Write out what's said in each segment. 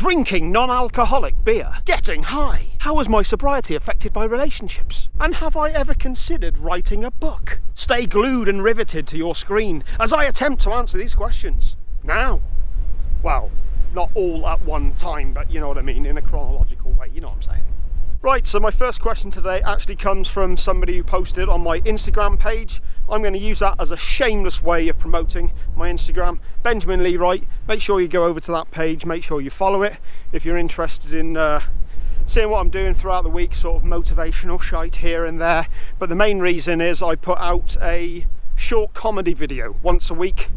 drinking non-alcoholic beer, getting high. How has my sobriety affected my relationships? And have I ever considered writing a book? Stay glued and riveted to your screen as I attempt to answer these questions. Now. Well, not all at one time, but you know what I mean, in a chronological way, you know what I'm saying. Right, so my first question today actually comes from somebody who posted on my Instagram page. I'm going to use that as a shameless way of promoting my Instagram. Benjamin Lee Wright. Make sure you go over to that page, make sure you follow it if you're interested in seeing what I'm doing throughout the week, sort of motivational shite here and there. But the main reason is I put out a short comedy video once a week.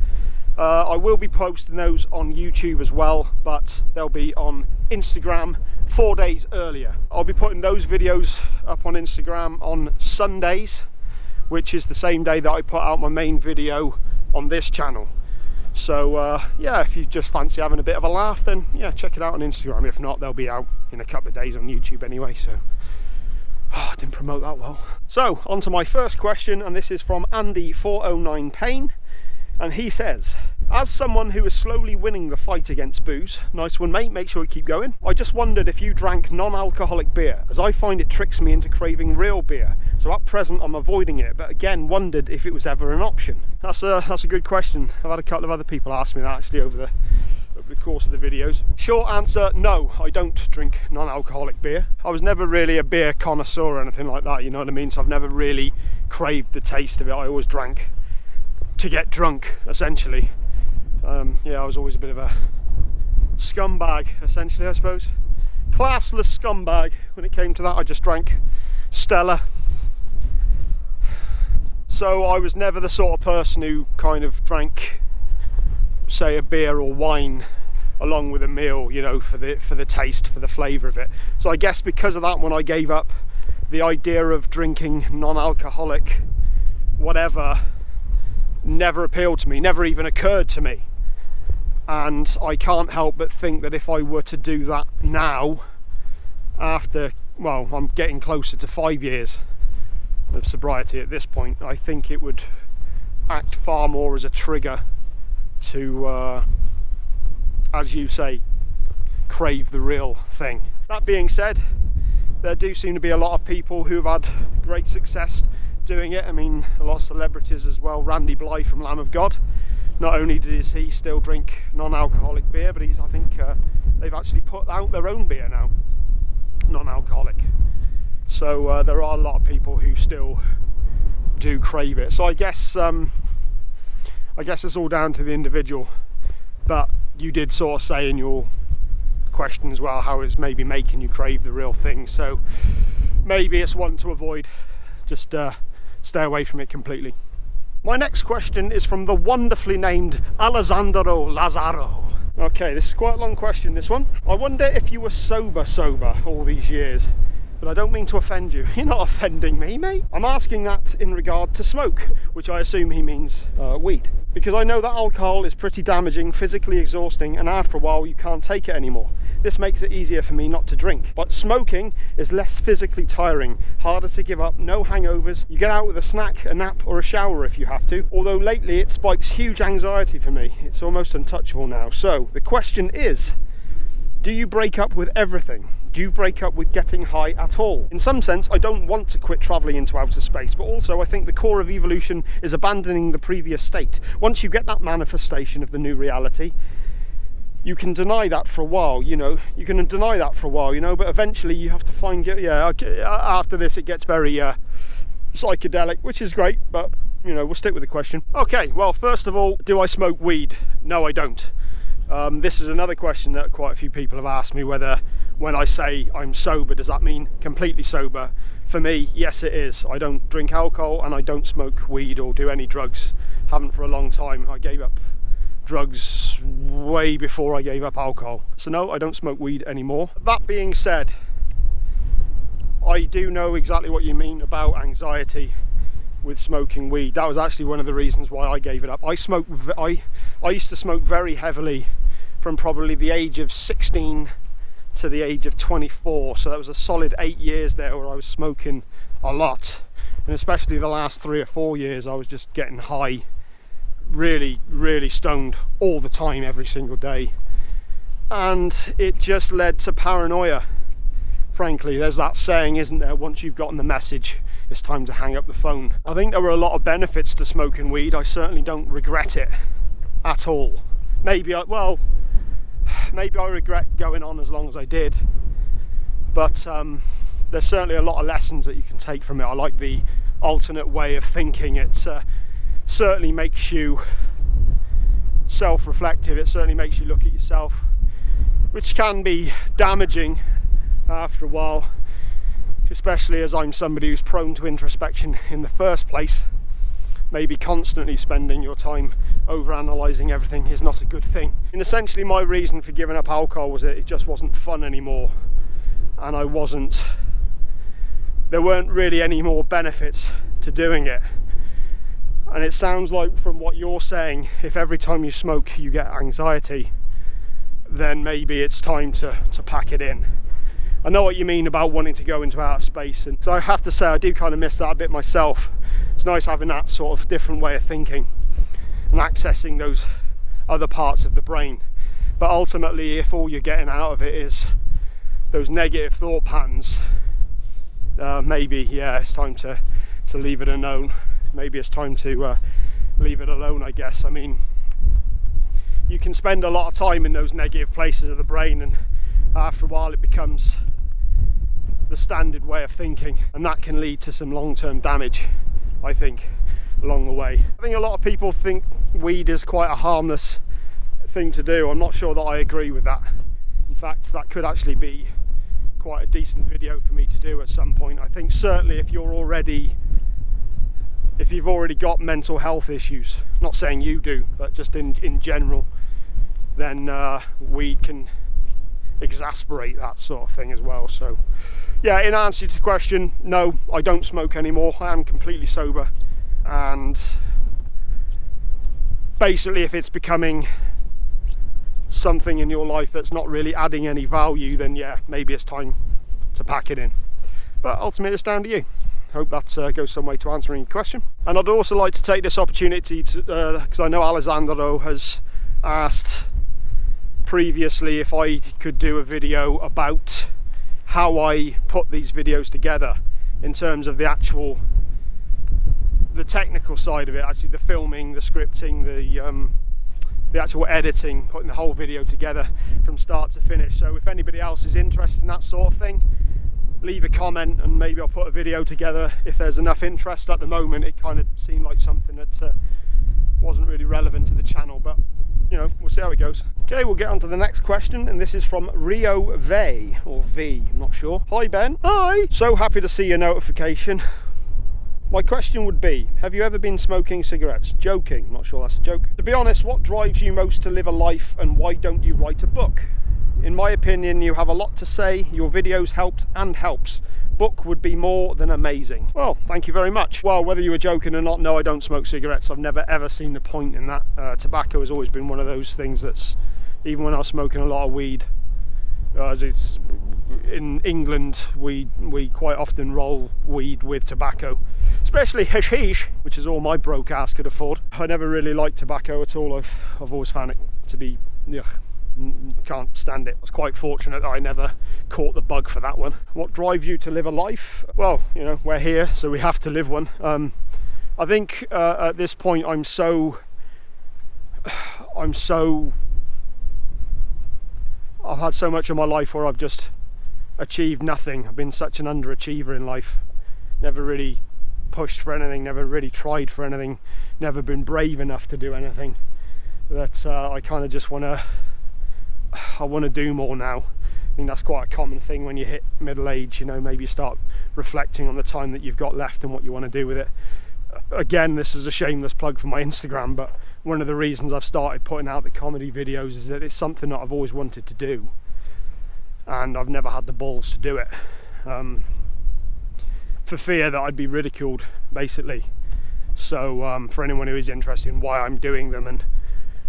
I will be posting those on YouTube as well, but they'll be on Instagram 4 days earlier. I'll be putting those videos up on Instagram on Sundays, which is the same day that I put out my main video on this channel. So yeah, if you just fancy having a bit of a laugh, then yeah, check it out on Instagram. If not, they'll be out in a couple of days on YouTube anyway, so I didn't promote that well. So on to my first question, and this is from Andy409 Payne. And he says, as someone who is slowly winning the fight against booze, nice one mate, make sure you keep going. I just wondered if you drank non-alcoholic beer, as I find it tricks me into craving real beer. So at present I'm avoiding it, but again wondered if it was ever an option. That's a good question. I've had a couple of other people ask me that actually over the course of the videos. Short answer, no, I don't drink non-alcoholic beer. I was never really a beer connoisseur or anything like that, you know what I mean? So I've never really craved the taste of it. I always drank to get drunk, essentially. Yeah, I was always a bit of a scumbag, essentially, I suppose. Classless scumbag. When it came to that, I just drank Stella. So I was never the sort of person who kind of drank, say, a beer or wine along with a meal, you know, for the taste, for the flavour of it. So I guess because of that, when I gave up the idea of drinking non-alcoholic whatever, never appealed to me, never even occurred to me. And I can't help but think that if I were to do that now, after, well, I'm getting closer to 5 years of sobriety at this point, I think it would act far more as a trigger to, as you say, crave the real thing. That being said, there do seem to be a lot of people who've had great success doing it. I mean, a lot of celebrities as well. Randy Blythe from Lamb of God, not only does he still drink non-alcoholic beer, but I think they've actually put out their own beer now, non-alcoholic. So there are a lot of people who still do crave it. So I guess it's all down to the individual. But you did sort of say in your question as well how it's maybe making you crave the real thing. So maybe it's one to avoid. Just stay away from it completely. My next question is from the wonderfully named Alessandro Lazzaro. Okay, this is quite a long question, this one. I wonder if you were sober all these years. But I don't mean to offend you. You're not offending me, mate. I'm asking that in regard to smoke, which I assume he means weed. Because I know that alcohol is pretty damaging, physically exhausting, and after a while you can't take it anymore. This makes it easier for me not to drink. But smoking is less physically tiring, harder to give up, no hangovers. You get out with a snack, a nap, or a shower if you have to. Although lately it spikes huge anxiety for me. It's almost untouchable now. So the question is, do you break up with everything? Do you break up with getting high at all? In some sense, I don't want to quit travelling into outer space, but also I think the core of evolution is abandoning the previous state. Once you get that manifestation of the new reality, you can deny that for a while, you know, but eventually you have to find, after this it gets very psychedelic, which is great, but, you know, we'll stick with the question. Okay, well, first of all, do I smoke weed? No, I don't. This is another question that quite a few people have asked me, whether when I say I'm sober, does that mean completely sober? For me, yes it is. I don't drink alcohol and I don't smoke weed or do any drugs. Haven't for a long time. I gave up drugs way before I gave up alcohol. So no, I don't smoke weed anymore. That being said, I do know exactly what you mean about anxiety with smoking weed. That was actually one of the reasons why I gave it up. I used to smoke very heavily from probably the age of 16 to the age of 24, so that was a solid 8 years there where I was smoking a lot, and especially the last 3 or 4 years I was just getting high, really stoned all the time, every single day. and it just led to paranoia. Frankly, there's that saying, isn't there, once you've gotten the message, it's time to hang up the phone. I think there were a lot of benefits to smoking weed. I certainly don't regret it at all. Maybe I regret going on as long as I did, but there's certainly a lot of lessons that you can take from it. I like the alternate way of thinking. It certainly makes you self-reflective. It certainly makes you look at yourself, which can be damaging after a while, especially as I'm somebody who's prone to introspection in the first place. Maybe constantly spending your time over-analysing everything is not a good thing. And essentially my reason for giving up alcohol was that it just wasn't fun anymore, and there weren't really any more benefits to doing it. And it sounds like, from what you're saying, if every time you smoke you get anxiety, then maybe it's time to pack it in. I know what you mean about wanting to go into outer space, and so I have to say I do kind of miss that a bit myself. It's nice having that sort of different way of thinking and accessing those other parts of the brain. But ultimately, if all you're getting out of it is those negative thought patterns, maybe, yeah, it's time to leave it alone. Maybe it's time to leave it alone, I guess. I mean, you can spend a lot of time in those negative places of the brain, and after a while it becomes the standard way of thinking, and that can lead to some long-term damage, I think, along the way. I think a lot of people think weed is quite a harmless thing to do. I'm not sure that I agree with that. In fact, that could actually be quite a decent video for me to do at some point. I think certainly if you've already got mental health issues, not saying you do, but just in general, then weed can exasperate that sort of thing as well. So yeah, in answer to the question, no, I don't smoke anymore. I am completely sober, and basically if it's becoming something in your life that's not really adding any value, then yeah, maybe it's time to pack it in. But ultimately it's down to you. Hope that goes some way to answering your question. And I'd also like to take this opportunity to, because I know Alessandro has asked previously if I could do a video about how I put these videos together in terms of the technical side of it, actually the filming, the scripting, the actual editing, putting the whole video together from start to finish. So if anybody else is interested in that sort of thing, leave a comment and maybe I'll put a video together if there's enough interest. At the moment it kind of seemed like something that wasn't really relevant to the channel, but you know, we'll see how it goes. Okay, we'll get on to the next question, and this is from Rio Vey, or V, I'm not sure. Hi Ben. Hi. So happy to see your notification. My question would be, have you ever been smoking cigarettes? Joking, I'm not sure that's a joke. To be honest, what drives you most to live a life, and why don't you write a book? In my opinion, you have a lot to say, your videos helped and helps. Book would be more than amazing. Well, thank you very much. Well, whether you were joking or not, no, I don't smoke cigarettes. I've never ever seen the point in that. Tobacco has always been one of those things that's, even when I was smoking a lot of weed, as it's in England, we quite often roll weed with tobacco, especially hashish, which is all my broke ass could afford. I never really liked tobacco at all. I've always found it to be, ugh, can't stand it. I was quite fortunate that I never caught the bug for that one. What drives you to live a life? Well, you know, we're here, so we have to live one. I think at this point I've had so much of my life where I've just achieved nothing. I've been such an underachiever in life. Never really pushed for anything, never really tried for anything, never been brave enough to do anything. That I kind of just want to do more now. I think that's quite a common thing when you hit middle age, you know, maybe you start reflecting on the time that you've got left and what you want to do with it. Again, this is a shameless plug for my Instagram, but one of the reasons I've started putting out the comedy videos is that it's something that I've always wanted to do, and I've never had the balls to do it, for fear that I'd be ridiculed, basically. So for anyone who is interested in why I'm doing them and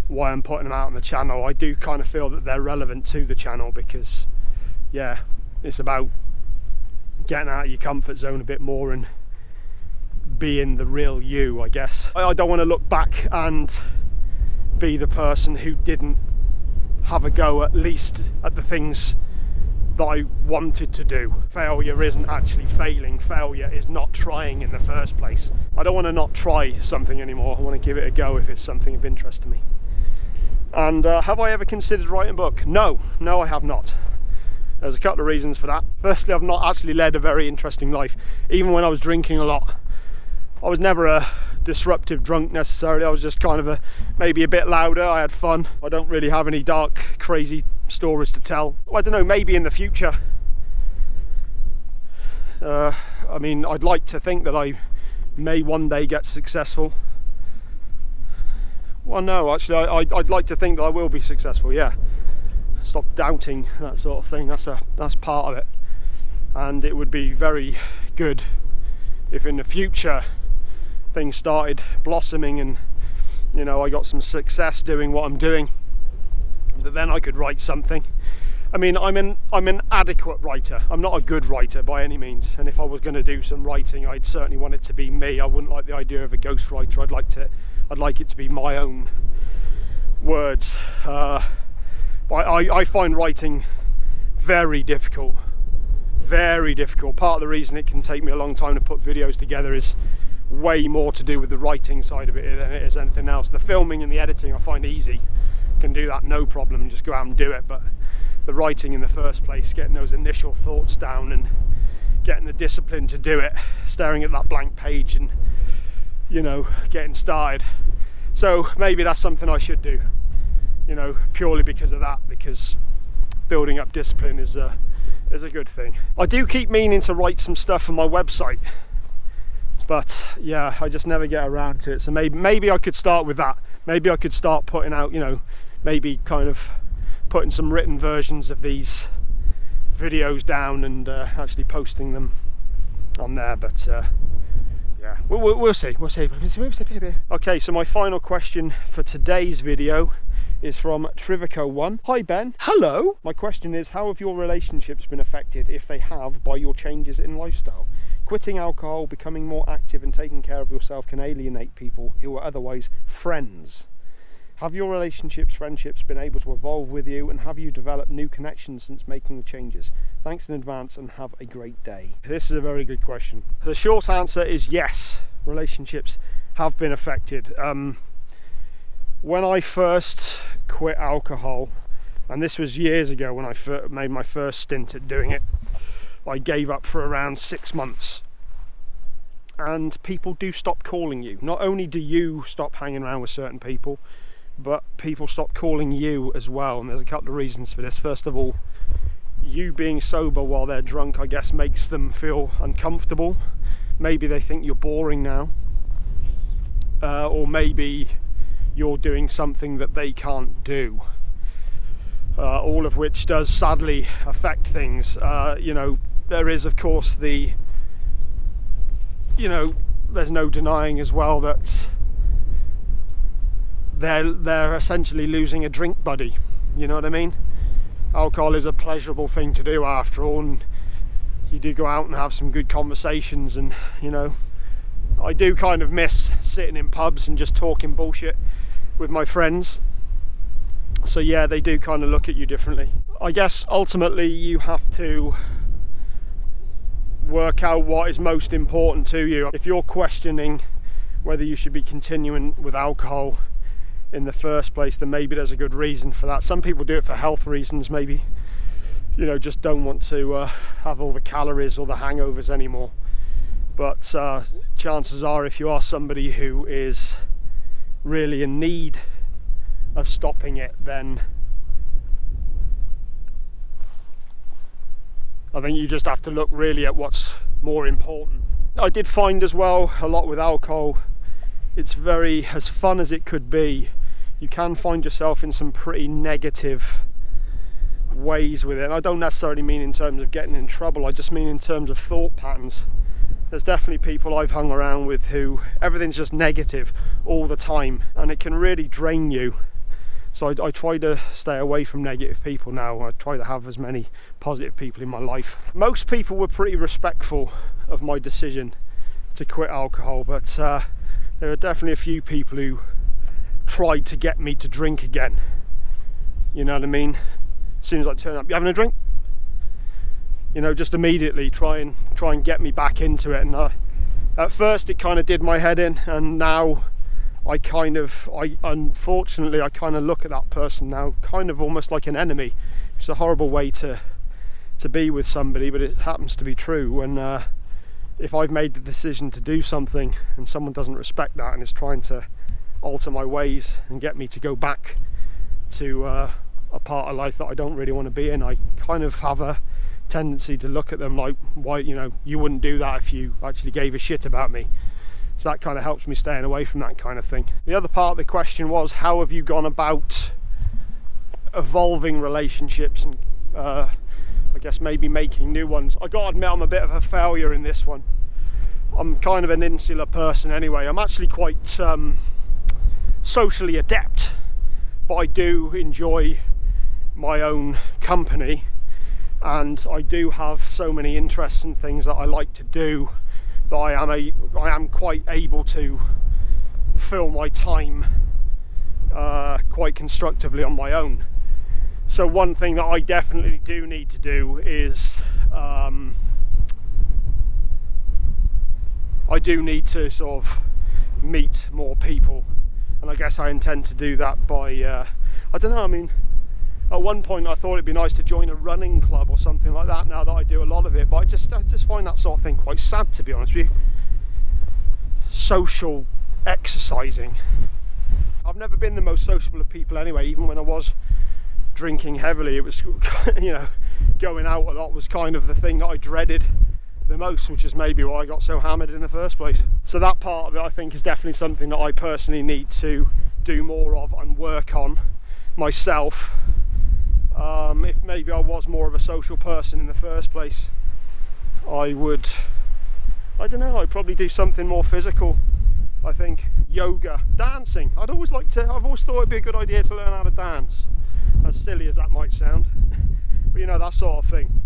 why I'm putting them out on the channel, I do kind of feel that they're relevant to the channel, because yeah, it's about getting out of your comfort zone a bit more and being the real you, I guess. I don't want to look back and be the person who didn't have a go at least at the things that I wanted to do. Failure isn't actually failing, failure is not trying in the first place. I don't want to not try something anymore, I want to give it a go if it's something of interest to me. And have I ever considered writing a book? No, I have not. There's a couple of reasons for that. Firstly, I've not actually led a very interesting life. Even when I was drinking a lot, I was never a disruptive drunk necessarily. I was just kind of maybe a bit louder. I had fun. I don't really have any dark, crazy stories to tell. I don't know, maybe in the future. I mean, I'd like to think that I may one day get successful. Well, no, actually, I'd like to think that I will be successful, yeah. Stop doubting that sort of thing, that's part of it. And it would be very good if in the future things started blossoming and, you know, I got some success doing what I'm doing, that then I could write something. I mean, I'm an adequate writer. I'm not a good writer by any means, and if I was going to do some writing, I'd certainly want it to be me. I wouldn't like the idea of a ghostwriter. I'd like it to be my own words. I find writing very difficult. Very difficult. Part of the reason it can take me a long time to put videos together is way more to do with the writing side of it than it is anything else. The filming and the editing I find easy. Can do that no problem and just go out and do it, but the writing in the first place, getting those initial thoughts down and getting the discipline to do it, staring at that blank page and, you know, getting started. So maybe that's something I should do, you know, purely because of that, because building up discipline is a good thing. I do keep meaning to write some stuff for my website, but yeah, I just never get around to it. So maybe I could start with that. Maybe I could start putting out, you know, maybe kind of putting some written versions of these videos down and actually posting them on there, but yeah, we'll see. Okay, so my final question for today's video is from Trivico1. Hi Ben. Hello. My question is, how have your relationships been affected, if they have, by your changes in lifestyle? Quitting alcohol, becoming more active and taking care of yourself can alienate people who are otherwise friends. Have your relationships, friendships been able to evolve with you, and have you developed new connections since making the changes? Thanks in advance and have a great day. This is a very good question. The short answer is yes, relationships have been affected. When I first quit alcohol, and this was years ago when I made my first stint at doing it, I gave up for around 6 months. And people do stop calling you. Not only do you stop hanging around with certain people, but people stop calling you as well, and there's a couple of reasons for this. First of all, you being sober while they're drunk, I guess, makes them feel uncomfortable. Maybe they think you're boring now, or maybe you're doing something that they can't do, all of which does sadly affect things. You know, there is of course the, you know, there's no denying as well that they're essentially losing a drink buddy, you know what I mean? Alcohol is a pleasurable thing to do after all, and you do go out and have some good conversations, and, you know, I do kind of miss sitting in pubs and just talking bullshit with my friends. So yeah, they do kind of look at you differently. I guess ultimately you have to work out what is most important to you. If you're questioning whether you should be continuing with alcohol in the first place, then maybe there's a good reason for that. Some people do it for health reasons, maybe, you know, just don't want to have all the calories or the hangovers anymore. But chances are, if you are somebody who is really in need of stopping it, then I think you just have to look really at what's more important. I did find as well a lot with alcohol, it's very, as fun as it could be, you can find yourself in some pretty negative ways with it. And I don't necessarily mean in terms of getting in trouble, I just mean in terms of thought patterns. There's definitely people I've hung around with who everything's just negative all the time, and it can really drain you. So I try to stay away from negative people now. I try to have as many positive people in my life. Most people were pretty respectful of my decision to quit alcohol, but there are definitely a few people who tried to get me to drink again. You know what I mean? As soon as I turn up, you having a drink? You know, just immediately try and get me back into it. And at first it kind of did my head in, and now unfortunately I kind of look at that person now kind of almost like an enemy. It's a horrible way to be with somebody, but it happens to be true. When if I've made the decision to do something and someone doesn't respect that and is trying to alter my ways and get me to go back to a part of life that I don't really want to be in, I kind of have a tendency to look at them like, why, you know, you wouldn't do that if you actually gave a shit about me. So that kind of helps me staying away from that kind of thing. The other part of the question was, how have you gone about evolving relationships and I guess maybe making new ones? I gotta admit, I'm a bit of a failure in this one. I'm kind of an insular person anyway. I'm actually quite socially adept, but I do enjoy my own company, and I do have so many interests and things that I like to do that I am quite able to fill my time quite constructively on my own. So one thing that I definitely do need to do is I do need to sort of meet more people, and I guess I intend to do that by I don't know, I mean, at one point I thought it'd be nice to join a running club or something like that, now that I do a lot of it, but I just find that sort of thing quite sad, to be honest with you. Social exercising. I've never been the most sociable of people anyway. Even when I was drinking heavily, it was, you know, going out a lot was kind of the thing that I dreaded the most, which is maybe why I got so hammered in the first place. So that part of it, I think, is definitely something that I personally need to do more of and work on myself. If maybe I was more of a social person in the first place, I don't know, I'd probably do something more physical. I think yoga, dancing. I've always thought it'd be a good idea to learn how to dance, as silly as that might sound. But you know, that sort of thing.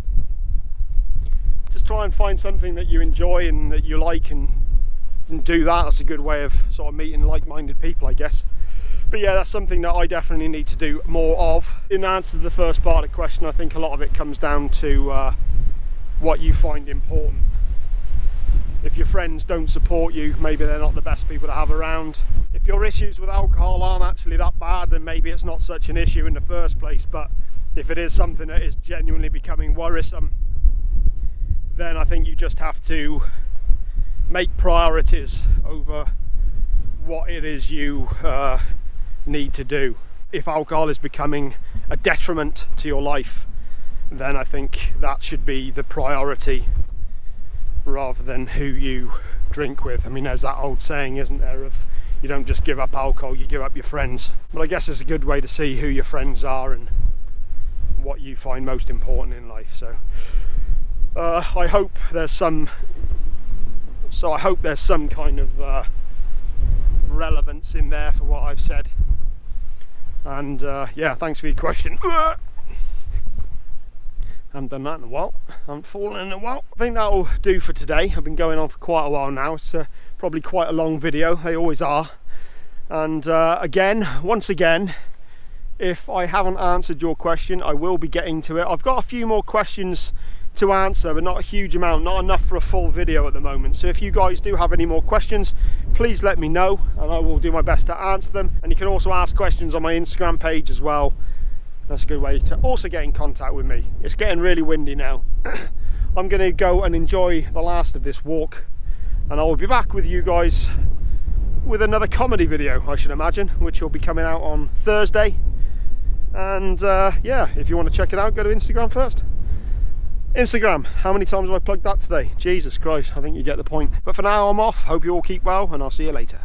Just try and find something that you enjoy and that you like, and do that. That's a good way of sort of meeting like-minded people, I guess. But yeah, that's something that I definitely need to do more of. In answer to the first part of the question, I think a lot of it comes down to what you find important. If your friends don't support you, maybe they're not the best people to have around. If your issues with alcohol aren't actually that bad, then maybe it's not such an issue in the first place. But if it is something that is genuinely becoming worrisome, then I think you just have to make priorities over what it is you need to do. If alcohol is becoming a detriment to your life, then I think that should be the priority rather than who you drink with. I mean, there's that old saying, isn't there, of you don't just give up alcohol, you give up your friends. But I guess it's a good way to see who your friends are and what you find most important in life. So I hope there's some kind of relevance in there for what I've said. And yeah, thanks for your question. I haven't done that in a while. I haven't fallen in a while. I think that'll do for today. I've been going on for quite a while now. It's probably quite a long video. They always are. And once again, if I haven't answered your question, I will be getting to it. I've got a few more questions to answer, but not a huge amount, not enough for a full video at the moment. So if you guys do have any more questions, please let me know and I will do my best to answer them. And you can also ask questions on my Instagram page as well. That's a good way to also get in contact with me. It's getting really windy now. I'm going to go and enjoy the last of this walk, and I will be back with you guys with another comedy video, I should imagine, which will be coming out on Thursday. And yeah, if you want to check it out, go to Instagram first. Instagram, how many times have I plugged that today? Jesus Christ, I think you get the point. But for now, I'm off. Hope you all keep well, and I'll see you later.